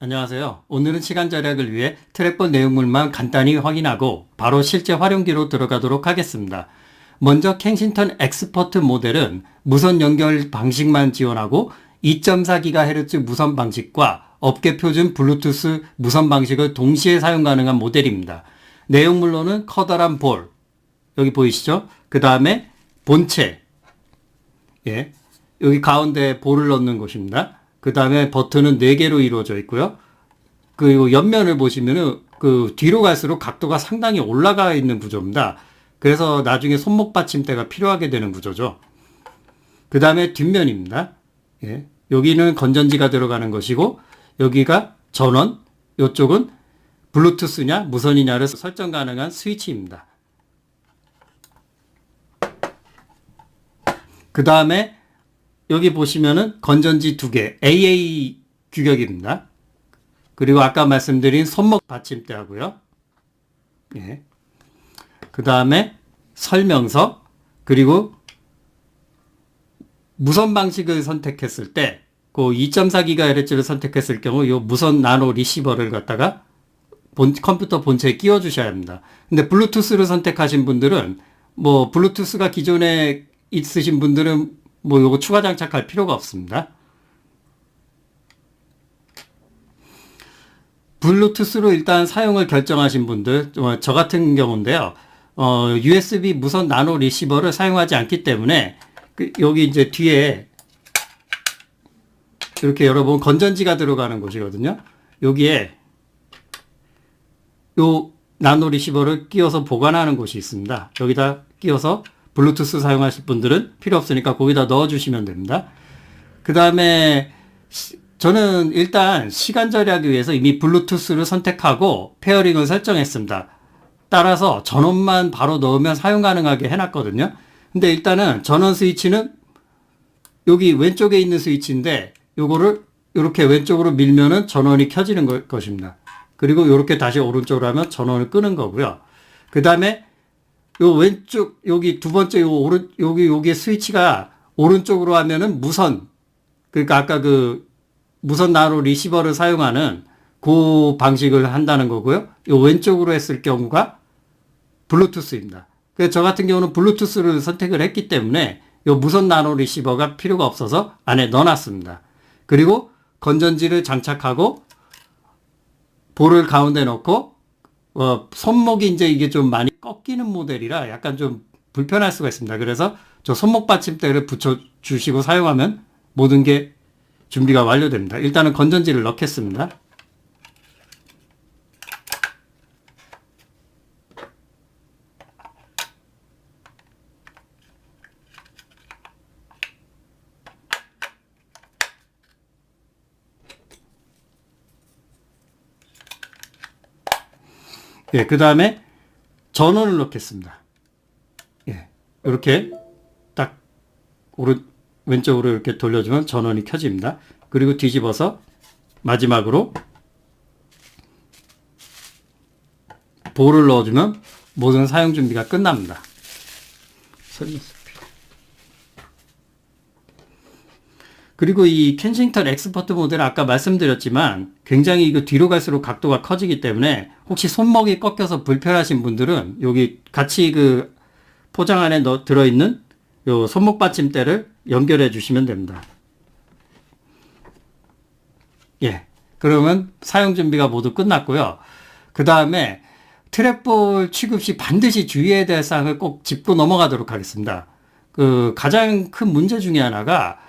안녕하세요. 오늘은 시간 절약을 위해 트랙볼 내용물만 간단히 확인하고 바로 실제 활용기로 들어가도록 하겠습니다. 먼저 켄싱턴 엑스퍼트 모델은 무선 연결 방식만 지원하고 2.4GHz 무선 방식과 업계 표준 블루투스 무선 방식을 동시에 사용 가능한 모델입니다. 내용물로는 커다란 볼, 여기 보이시죠? 그 다음에 본체, 여기 가운데 볼을 넣는 곳입니다. 그 다음에 버튼은 4개로 이루어져 있고요. 그리고 옆면을 보시면은 그 뒤로 갈수록 각도가 상당히 올라가 있는 구조입니다. 그래서 나중에 손목 받침대가 필요하게 되는 구조죠. 그 다음에 뒷면입니다. 여기는 건전지가 들어가는 것이고, 여기가 전원, 이쪽은 블루투스냐 무선이냐를 설정 가능한 스위치입니다. 그 다음에 여기 보시면은 건전지 2개, AA 규격입니다. 그리고 아까 말씀드린 손목 받침대하고요. 그 다음에 설명서, 그리고 무선 방식을 선택했을 때, 그 2.4GHz를 선택했을 경우 이 무선 나노 리시버를 갖다가 컴퓨터 본체에 끼워 주셔야 합니다. 근데 블루투스를 선택하신 분들은 뭐 블루투스가 기존에 있으신 분들은 뭐 요거 추가 장착할 필요가 없습니다. 블루투스로 일단 사용을 결정하신 분들, 저 같은 경우인데요. USB 무선 나노 리시버를 사용하지 않기 때문에 여기 이제 뒤에 이렇게 여러분 건전지가 들어가는 곳이거든요. 여기에 요 나노 리시버를 끼워서 보관하는 곳이 있습니다. 여기다 끼워서 블루투스 사용하실 분들은 필요 없으니까 거기다 넣어주시면 됩니다. 그 다음에 저는 일단 시간 절약을 위해서 이미 블루투스를 선택하고 페어링을 설정했습니다. 따라서 전원만 바로 넣으면 사용 가능하게 해놨거든요. 근데 일단은 전원 스위치는 여기 왼쪽에 있는 스위치인데 요거를 이렇게 왼쪽으로 밀면은 전원이 켜지는 것입니다. 그리고 이렇게 다시 오른쪽으로 하면 전원을 끄는 거고요. 그 다음에 요 왼쪽, 여기 두 번째 여기 스위치가 오른쪽으로 하면은 무선, 그러니까 아까 그 무선 나노 리시버를 사용하는 그 방식을 한다는 거고요. 요 왼쪽으로 했을 경우가 블루투스입니다. 그래서 저 같은 경우는 블루투스를 선택을 했기 때문에 요 무선 나노 리시버가 필요가 없어서 안에 넣어놨습니다. 그리고 건전지를 장착하고 볼을 가운데 넣고 손목이 이제 이게 좀 많이 꺾이는 모델이라 약간 좀 불편할 수가 있습니다. 그래서 저 손목 받침대를 붙여주시고 사용하면 모든 게 준비가 완료됩니다. 일단은 건전지를 넣겠습니다. 그 다음에 전원을 넣겠습니다. 이렇게 딱 왼쪽으로 이렇게 돌려주면 전원이 켜집니다. 그리고 뒤집어서 마지막으로 볼을 넣어주면 모든 사용 준비가 끝납니다. 그리고 이 켄싱턴 엑스퍼트 모델은 아까 말씀드렸지만 굉장히 이거 뒤로 갈수록 각도가 커지기 때문에 혹시 손목이 꺾여서 불편하신 분들은 여기 같이 그 포장 안에 들어있는 요 손목 받침대를 연결해 주시면 됩니다. 그러면 사용 준비가 모두 끝났고요. 그 다음에 트랙볼 취급 시 반드시 주의해야 될 사항을 꼭 짚고 넘어가도록 하겠습니다. 그 가장 큰 문제 중에 하나가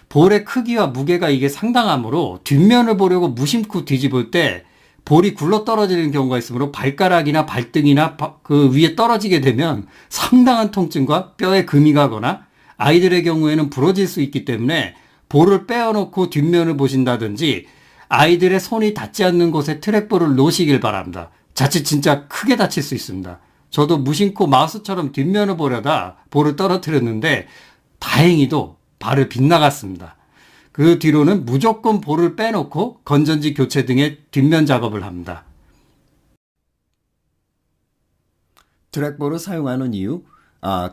볼의 크기와 무게가 이게 상당하므로 뒷면을 보려고 무심코 뒤집을 때 볼이 굴러 떨어지는 경우가 있으므로 발가락이나 발등이나 그 위에 떨어지게 되면 상당한 통증과 뼈에 금이 가거나 아이들의 경우에는 부러질 수 있기 때문에 볼을 빼어놓고 뒷면을 보신다든지 아이들의 손이 닿지 않는 곳에 트랙볼을 놓으시길 바랍니다. 자칫 진짜 크게 다칠 수 있습니다. 저도 무심코 마우스처럼 뒷면을 보려다 볼을 떨어뜨렸는데 다행히도 발을 빗나갔습니다. 그 뒤로는 무조건 볼을 빼놓고 건전지 교체 등의 뒷면 작업을 합니다. 트랙볼을 사용하는 이유?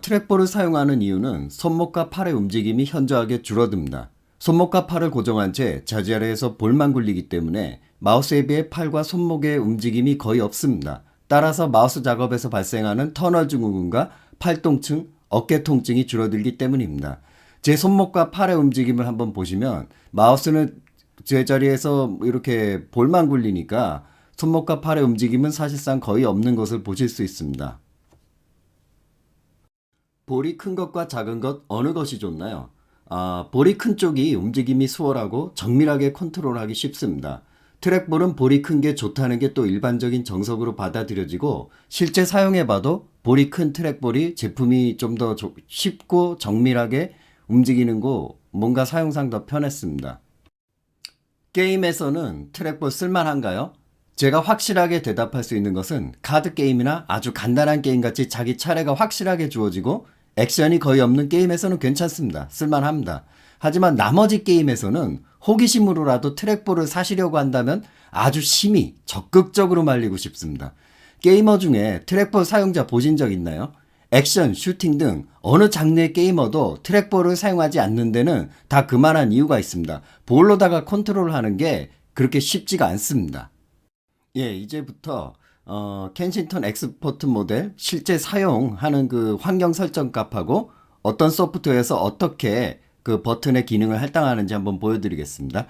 트랙볼을 사용하는 이유는 손목과 팔의 움직임이 현저하게 줄어듭니다. 손목과 팔을 고정한 채 자지아래에서 볼만 굴리기 때문에 마우스에 비해 팔과 손목의 움직임이 거의 없습니다. 따라서 마우스 작업에서 발생하는 터널 증후군과 팔 통증, 어깨 통증이 줄어들기 때문입니다. 제 손목과 팔의 움직임을 한번 보시면 마우스는 제자리에서 이렇게 볼만 굴리니까 손목과 팔의 움직임은 사실상 거의 없는 것을 보실 수 있습니다. 볼이 큰 것과 작은 것 어느 것이 좋나요? 볼이 큰 쪽이 움직임이 수월하고 정밀하게 컨트롤하기 쉽습니다. 트랙볼은 볼이 큰 게 좋다는 게 또 일반적인 정석으로 받아들여지고 실제 사용해봐도 볼이 큰 트랙볼이 제품이 좀 더 쉽고 정밀하게 움직이는 거 뭔가 사용상 더 편했습니다. 게임에서는 트랙볼 쓸만한가요? 제가 확실하게 대답할 수 있는 것은 카드 게임이나 아주 간단한 게임같이 자기 차례가 확실하게 주어지고 액션이 거의 없는 게임에서는 괜찮습니다. 쓸만합니다. 하지만 나머지 게임에서는 호기심으로라도 트랙볼을 사시려고 한다면 아주 심히 적극적으로 말리고 싶습니다. 게이머 중에 트랙볼 사용자 보신 적 있나요? 액션, 슈팅 등 어느 장르의 게이머도 트랙볼을 사용하지 않는 데는 다 그만한 이유가 있습니다. 볼로다가 컨트롤하는 게 그렇게 쉽지가 않습니다. 예, 이제부터 켄싱턴 엑스포트 모델 실제 사용하는 그 환경 설정 값하고 어떤 소프트웨어에서 어떻게 그 버튼의 기능을 할당하는지 한번 보여드리겠습니다.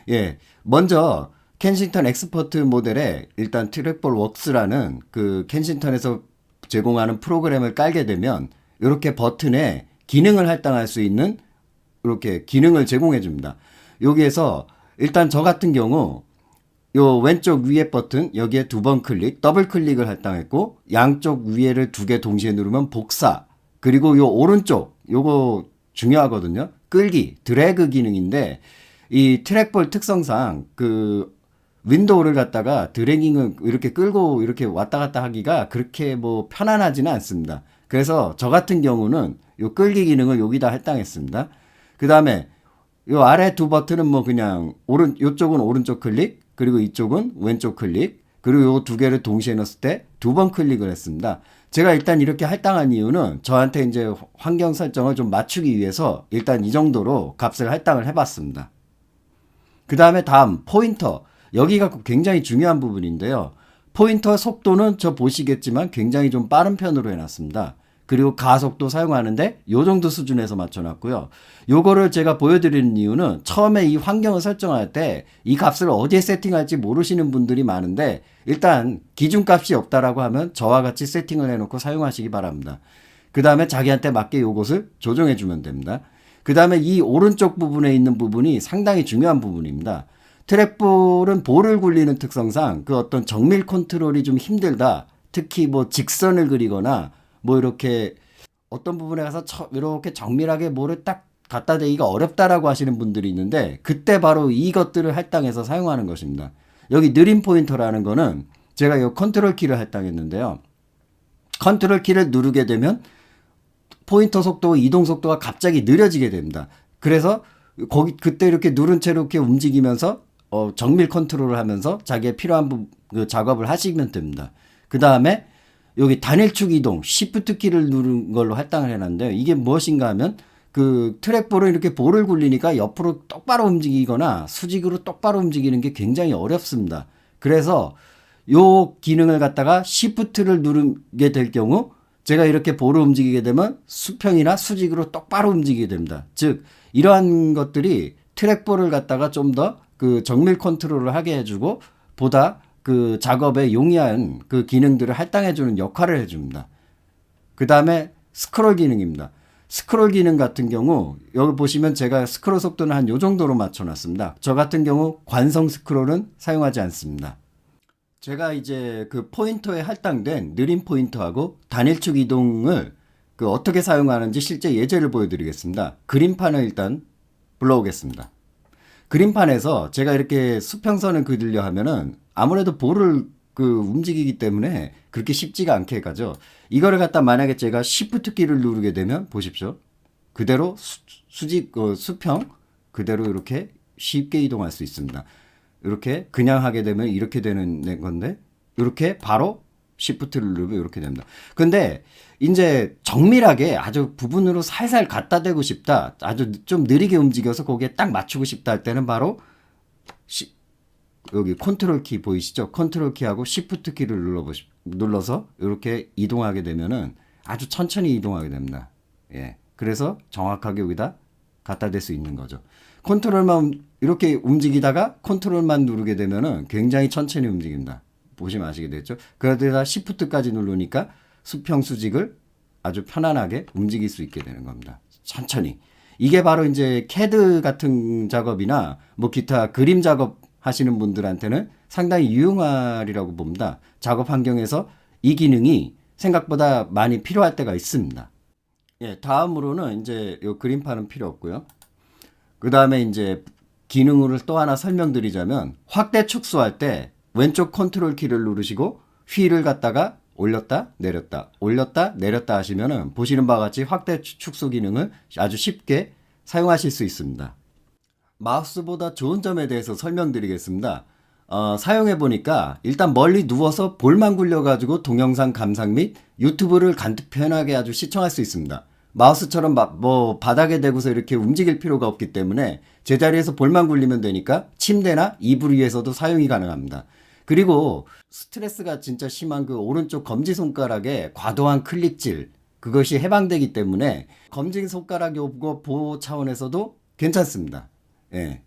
예, 먼저 켄싱턴 엑스포트 모델에 일단 트랙볼 웍스라는 그 켄싱턴에서 제공하는 프로그램을 깔게 되면 이렇게 버튼에 기능을 할당할 수 있는 이렇게 기능을 제공해 줍니다. 여기에서 일단 저 같은 경우 요 왼쪽 위에 버튼 여기에 2번 클릭, 더블 클릭을 할당했고 양쪽 위에를 2개 동시에 누르면 복사, 그리고 요 오른쪽 요거 중요하거든요. 끌기, 드래그 기능인데 이 트랙볼 특성상 그 윈도우를 갖다가 드래깅을 이렇게 끌고 이렇게 왔다 갔다 하기가 그렇게 뭐 편안하지는 않습니다. 그래서 저 같은 경우는 요 끌기 기능을 여기다 할당했습니다. 그 다음에 요 아래 두 버튼은 뭐 그냥 요쪽은 오른쪽 클릭, 그리고 이쪽은 왼쪽 클릭, 그리고 요 두 개를 동시에 넣었을 때 2번 클릭을 했습니다. 제가 일단 이렇게 할당한 이유는 저한테 이제 환경 설정을 좀 맞추기 위해서 일단 이 정도로 값을 할당을 해봤습니다. 그 다음에 다음 포인터, 여기가 굉장히 중요한 부분인데요. 포인터 속도는 저 보시겠지만 굉장히 좀 빠른 편으로 해놨습니다. 그리고 가속도 사용하는데 요 정도 수준에서 맞춰놨고요. 요거를 제가 보여드리는 이유는 처음에 이 환경을 설정할 때 이 값을 어디에 세팅할지 모르시는 분들이 많은데 일단 기준값이 없다라고 하면 저와 같이 세팅을 해놓고 사용하시기 바랍니다. 그 다음에 자기한테 맞게 요것을 조정해주면 됩니다. 그 다음에 이 오른쪽 부분에 있는 부분이 상당히 중요한 부분입니다. 트랙볼은 볼을 굴리는 특성상 그 어떤 정밀 컨트롤이 좀 힘들다. 특히 뭐 직선을 그리거나 뭐 이렇게 어떤 부분에 가서 이렇게 정밀하게 뭐를 딱 갖다 대기가 어렵다라고 하시는 분들이 있는데 그때 바로 이것들을 할당해서 사용하는 것입니다. 여기 느린 포인터라는 거는 제가 이 컨트롤 키를 할당했는데요. 컨트롤 키를 누르게 되면 포인터 속도, 이동 속도가 갑자기 느려지게 됩니다. 그래서 그때 이렇게 누른 채로 이렇게 움직이면서 정밀 컨트롤을 하면서 자기의 필요한 그 작업을 하시면 됩니다. 그 다음에 여기 단일축 이동, Shift 키를 누른 걸로 할당을 해놨는데요. 이게 무엇인가 하면 그 트랙볼은 이렇게 볼을 굴리니까 옆으로 똑바로 움직이거나 수직으로 똑바로 움직이는 게 굉장히 어렵습니다. 그래서 요 기능을 갖다가 Shift를 누르게 될 경우 제가 이렇게 볼을 움직이게 되면 수평이나 수직으로 똑바로 움직이게 됩니다. 즉 이러한 것들이 트랙볼을 갖다가 좀 더 그 정밀 컨트롤을 하게 해주고 보다 그 작업에 용이한 그 기능들을 할당해주는 역할을 해줍니다. 그 다음에 스크롤 기능입니다. 스크롤 기능 같은 경우 여기 보시면 제가 스크롤 속도는 한 요 정도로 맞춰놨습니다. 저 같은 경우 관성 스크롤은 사용하지 않습니다. 제가 이제 그 포인터에 할당된 느린 포인터하고 단일축 이동을 그 어떻게 사용하는지 실제 예제를 보여드리겠습니다. 그림판을 일단 불러오겠습니다. 그림판에서 제가 이렇게 수평선을 그리려 하면은 아무래도 볼을 그 움직이기 때문에 그렇게 쉽지가 않게 가죠. 이거를 갖다 만약에 제가 Shift 키를 누르게 되면 보십시오. 그대로 수평 그대로 이렇게 쉽게 이동할 수 있습니다. 이렇게 그냥 하게 되면 이렇게 되는 건데 이렇게 바로 시프트를 누르면 이렇게 됩니다. 근데 이제 정밀하게 아주 부분으로 살살 갖다 대고 싶다. 아주 좀 느리게 움직여서 거기에 딱 맞추고 싶다 할 때는 바로 여기 컨트롤 키 보이시죠? 컨트롤 키하고 시프트 키를 눌러서 이렇게 이동하게 되면은 아주 천천히 이동하게 됩니다. 예. 그래서 정확하게 여기다 갖다 댈 수 있는 거죠. 컨트롤만 이렇게 움직이다가 컨트롤만 누르게 되면은 굉장히 천천히 움직입니다. 보시면 아시게 됐죠? 그러다가 시프트까지 누르니까 수평 수직을 아주 편안하게 움직일 수 있게 되는 겁니다. 천천히. 이게 바로 이제 CAD 같은 작업이나 뭐 기타 그림 작업 하시는 분들한테는 상당히 유용하리라고 봅니다. 작업 환경에서 이 기능이 생각보다 많이 필요할 때가 있습니다. 예, 다음으로는 이제 요 그림판은 필요 없고요. 그 다음에 이제 기능을 또 하나 설명드리자면 확대 축소할 때 왼쪽 컨트롤 키를 누르시고 휠을 갖다가 올렸다 내렸다 올렸다 내렸다 하시면은 보시는 바와 같이 확대 축소 기능을 아주 쉽게 사용하실 수 있습니다. 마우스보다 좋은 점에 대해서 설명드리겠습니다. 사용해 보니까 일단 멀리 누워서 볼만 굴려가지고 동영상 감상 및 유튜브를 간편하게 아주 시청할 수 있습니다. 마우스처럼 뭐 바닥에 대고서 이렇게 움직일 필요가 없기 때문에 제자리에서 볼만 굴리면 되니까 침대나 이불 위에서도 사용이 가능합니다. 그리고 스트레스가 진짜 심한 그 오른쪽 검지손가락에 과도한 클릭질 그것이 해방되기 때문에 검지손가락 요거 보호 차원에서도 괜찮습니다. 예.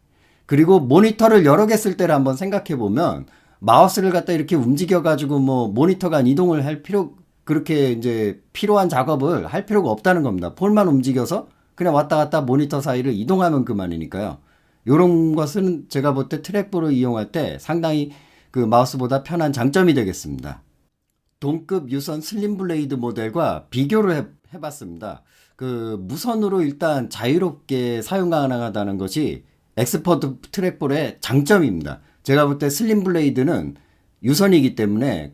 그리고 모니터를 여러 개 쓸 때를 한번 생각해 보면 마우스를 갖다 이렇게 움직여 가지고 뭐 모니터 간 이동을 할 그렇게 이제 필요한 작업을 할 필요가 없다는 겁니다. 볼만 움직여서 그냥 왔다 갔다 모니터 사이를 이동하면 그만이니까요. 요런 것은 제가 볼 때 트랙볼을 이용할 때 상당히 그 마우스보다 편한 장점이 되겠습니다. 동급 유선 슬림 블레이드 모델과 비교를 해봤습니다. 그 무선으로 일단 자유롭게 사용 가능하다는 것이 엑스퍼트 트랙볼의 장점입니다. 제가 볼 때 슬림 블레이드는 유선이기 때문에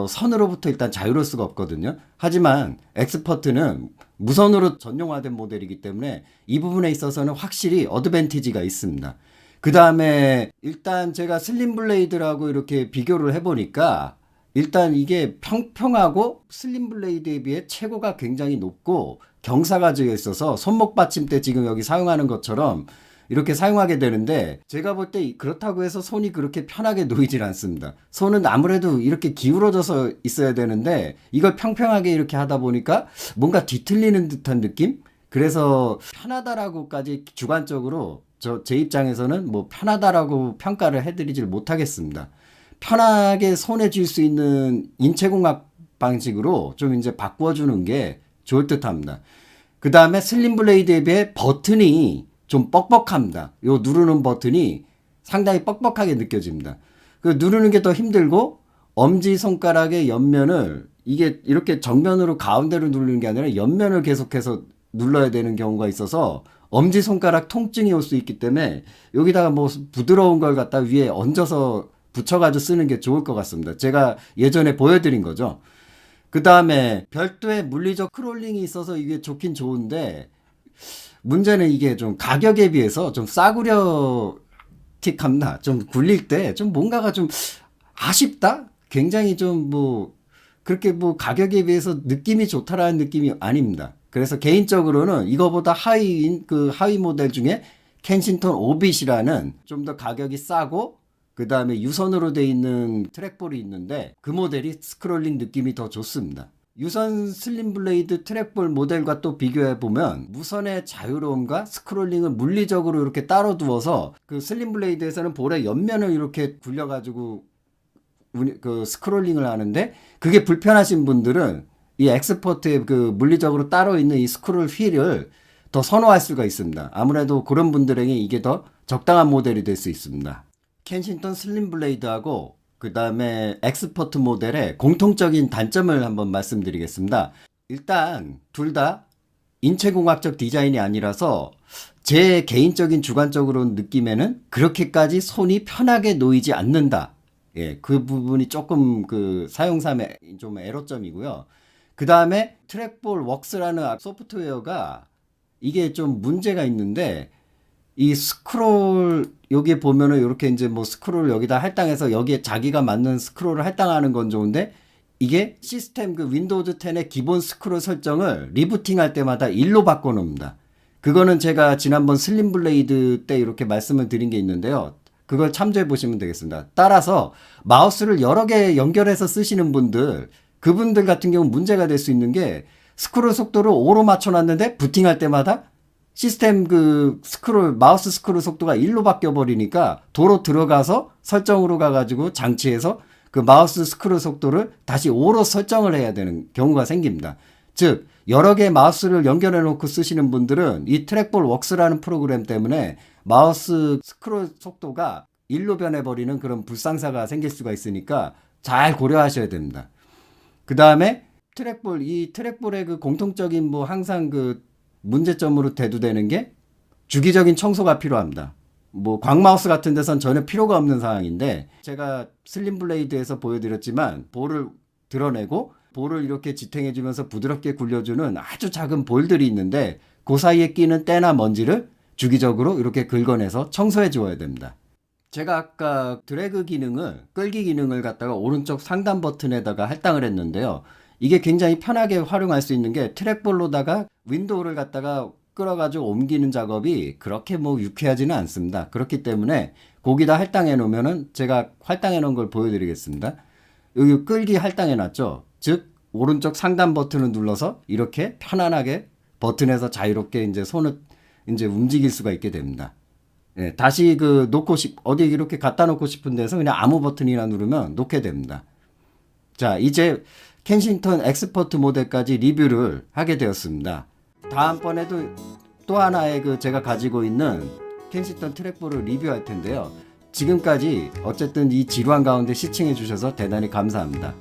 선으로부터 일단 자유로울 수가 없거든요. 하지만 엑스퍼트는 무선으로 전용화된 모델이기 때문에 이 부분에 있어서는 확실히 어드밴티지가 있습니다. 그 다음에 일단 제가 슬림 블레이드라고 이렇게 비교를 해보니까 일단 이게 평평하고 슬림 블레이드에 비해 최고가 굉장히 높고 경사가 지어 있어서 손목 받침대 지금 여기 사용하는 것처럼 이렇게 사용하게 되는데 제가 볼 때 그렇다고 해서 손이 그렇게 편하게 놓이질 않습니다. 손은 아무래도 이렇게 기울어져서 있어야 되는데 이걸 평평하게 이렇게 하다 보니까 뭔가 뒤틀리는 듯한 느낌? 그래서 편하다라고까지 주관적으로 제 입장에서는 뭐 편하다라고 평가를 해드리질 못하겠습니다. 편하게 손에 쥘 수 있는 인체공학 방식으로 좀 이제 바꿔주는 게 좋을 듯 합니다. 그 다음에 슬림 블레이드에 비해 버튼이 좀 뻑뻑합니다. 요 누르는 버튼이 상당히 뻑뻑하게 느껴집니다. 그 누르는 게 더 힘들고 엄지손가락의 옆면을 이게 이렇게 정면으로 가운데로 누르는 게 아니라 옆면을 계속해서 눌러야 되는 경우가 있어서 엄지손가락 통증이 올 수 있기 때문에 여기다가 뭐 부드러운 걸 갖다 위에 얹어서 붙여가지고 쓰는 게 좋을 것 같습니다. 제가 예전에 보여드린 거죠. 그 다음에 별도의 물리적 스크롤링이 있어서 이게 좋긴 좋은데 문제는 이게 좀 가격에 비해서 좀 싸구려틱합니다. 좀 굴릴 때 좀 뭔가가 좀 아쉽다? 굉장히 좀 뭐 그렇게 뭐 가격에 비해서 느낌이 좋다라는 느낌이 아닙니다. 그래서 개인적으로는 이거보다 하위인 그 하위 모델 중에 켄싱턴 오빗이라는 좀 더 가격이 싸고 그 다음에 유선으로 돼 있는 트랙볼이 있는데 그 모델이 스크롤링 느낌이 더 좋습니다. 유선 슬림 블레이드 트랙볼 모델과 또 비교해 보면 무선의 자유로움과 스크롤링을 물리적으로 이렇게 따로 두어서 그 슬림 블레이드에서는 볼의 옆면을 이렇게 굴려가지고 그 스크롤링을 하는데 그게 불편하신 분들은 이 엑스퍼트에 그 물리적으로 따로 있는 이 스크롤 휠을 더 선호할 수가 있습니다. 아무래도 그런 분들에게 이게 더 적당한 모델이 될 수 있습니다. 켄싱턴 슬림 블레이드하고 그 다음에 엑스퍼트 모델의 공통적인 단점을 한번 말씀드리겠습니다. 일단 둘 다 인체공학적 디자인이 아니라서 제 개인적인 주관적으로 느낌에는 그렇게까지 손이 편하게 놓이지 않는다. 예, 그 부분이 조금 그 사용감에 좀 애로점이고요. 그 다음에 트랙볼 웍스라는 소프트웨어가 이게 좀 문제가 있는데 이 스크롤 여기 보면은 이렇게 이제 뭐 스크롤 여기다 할당해서 여기에 자기가 맞는 스크롤을 할당하는 건 좋은데 이게 시스템 그 윈도우즈 10의 기본 스크롤 설정을 리부팅 할 때마다 1로 바꿔놓습니다. 그거는 제가 지난번 슬림 블레이드 때 이렇게 말씀을 드린 게 있는데요. 그걸 참조해 보시면 되겠습니다. 따라서 마우스를 여러 개 연결해서 쓰시는 분들, 그분들 같은 경우 문제가 될 수 있는 게 스크롤 속도를 5로 맞춰놨는데 부팅할 때마다 시스템 그 스크롤, 마우스 스크롤 속도가 1로 바뀌어버리니까 도로 들어가서 설정으로 가가지고 장치에서 그 마우스 스크롤 속도를 다시 5로 설정을 해야 되는 경우가 생깁니다. 즉, 여러 개의 마우스를 연결해 놓고 쓰시는 분들은 이 트랙볼 웍스라는 프로그램 때문에 마우스 스크롤 속도가 1로 변해버리는 그런 불상사가 생길 수가 있으니까 잘 고려하셔야 됩니다. 그 다음에 트랙볼, 이 트랙볼의 그 공통적인 뭐 항상 그 문제점으로 대두되는 게 주기적인 청소가 필요합니다. 뭐 광마우스 같은 데선 전혀 필요가 없는 상황인데 제가 슬림 블레이드에서 보여드렸지만 볼을 드러내고 볼을 이렇게 지탱해주면서 부드럽게 굴려주는 아주 작은 볼들이 있는데 그 사이에 끼는 때나 먼지를 주기적으로 이렇게 긁어내서 청소해 주어야 됩니다. 제가 아까 드래그 기능을, 끌기 기능을 갖다가 오른쪽 상단 버튼에다가 할당을 했는데요. 이게 굉장히 편하게 활용할 수 있는 게 트랙볼로다가 윈도우를 갖다가 끌어가지고 옮기는 작업이 그렇게 뭐 유쾌하지는 않습니다. 그렇기 때문에 거기다 할당해 놓으면은 제가 할당해 놓은 걸 보여드리겠습니다. 여기 끌기 할당해 놨죠. 즉 오른쪽 상단 버튼을 눌러서 이렇게 편안하게 버튼에서 자유롭게 이제 손을 이제 움직일 수가 있게 됩니다. 예, 다시 그 어디 이렇게 갖다 놓고 싶은 데서 그냥 아무 버튼이나 누르면 놓게 됩니다. 자, 이제 켄싱턴 엑스퍼트 모델까지 리뷰를 하게 되었습니다. 다음번에도 또 하나의 그 제가 가지고 있는 켄싱턴 트랙볼을 리뷰할 텐데요. 지금까지 어쨌든 이 지루한 가운데 시청해 주셔서 대단히 감사합니다.